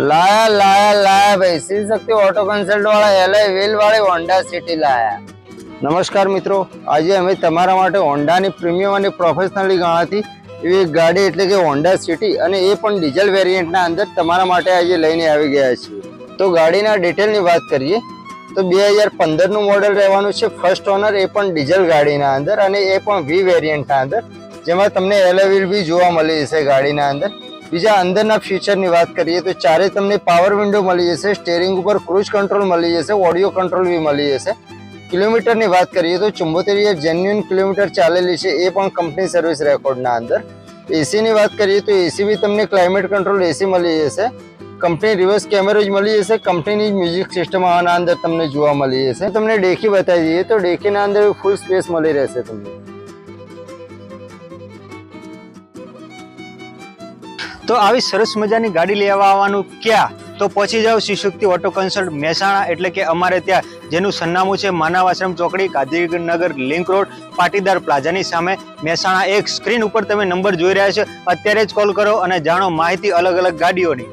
लाया लाया लाया भाई श्री शक्ति ऑटो कंसल्ट वाला એલોય વ્હીલ વાળી હોન્ડા સિટી લાયા। નમસ્કાર મિત્રો, આજે અમે તમારા માટે હોન્ડાની પ્રીમિયમ અને પ્રોફેશનલી ગણાતી એવી એક ગાડી એટલે કે હોન્ડા સિટી અને એ પણ ડીઝલ વેરિયન્ટના અંદર તમારા માટે આજે લઈને આવી ગયા છીએ। તો ગાડીના ડિટેલની વાત કરીએ તો 2015 નું મોડેલ રહેવાનું છે, ફર્સ્ટ ઓનર, એ પણ ડીઝલ ગાડીના અંદર અને એ પણ વી વેરિયન્ટના અંદર, જેમાં તમને એલોય વ્હીલ બી જોવા મળી જશે ગાડીના અંદર। બીજા અંદરના ફીચરની વાત કરીએ તો ચારે તમને પાવર વિન્ડો મળી જશે, સ્ટીયરિંગ ઉપર ક્રૂઝ કંટ્રોલ મળી જશે, ઓડિયો કંટ્રોલ બી મળી જશે। કિલોમીટરની વાત કરીએ તો 74,000 જેન્યુઅન કિલોમીટર ચાલેલી છે, એ પણ કંપની સર્વિસ રેકોર્ડના અંદર। એસીની વાત કરીએ તો એસી બી તમને ક્લાઇમેટ કંટ્રોલ એસી મળી જશે, કંપની રિવર્સ કેમેરો જ મળી જશે, કંપનીની મ્યુઝિક સિસ્ટમ આના અંદર તમને જોવા મળી જશે। તમને ડેકી બતાવી દઈએ તો ડેકીના અંદર ફૂલ સ્પેસ મળી રહેશે તમને। તો આવી સરસ મજાની ગાડી લેવા આવવાનું ક્યાં? તો પહોંચી જાઓ શ્રી શક્તિ ઓટો કન્સલ્ટ મહેસાણા, એટલે કે અમારે ત્યાં, જેનું સરનામું છે માનવ આશ્રમ ચોકડી, ગાંધીનગર લિંક રોડ, પાટીદાર પ્લાઝાની સામે, મહેસાણા 1। સ્ક્રીન ઉપર તમે નંબર જોઈ રહ્યા છો, અત્યારે જ કોલ કરો અને જાણો માહિતી અલગ અલગ ગાડીઓની।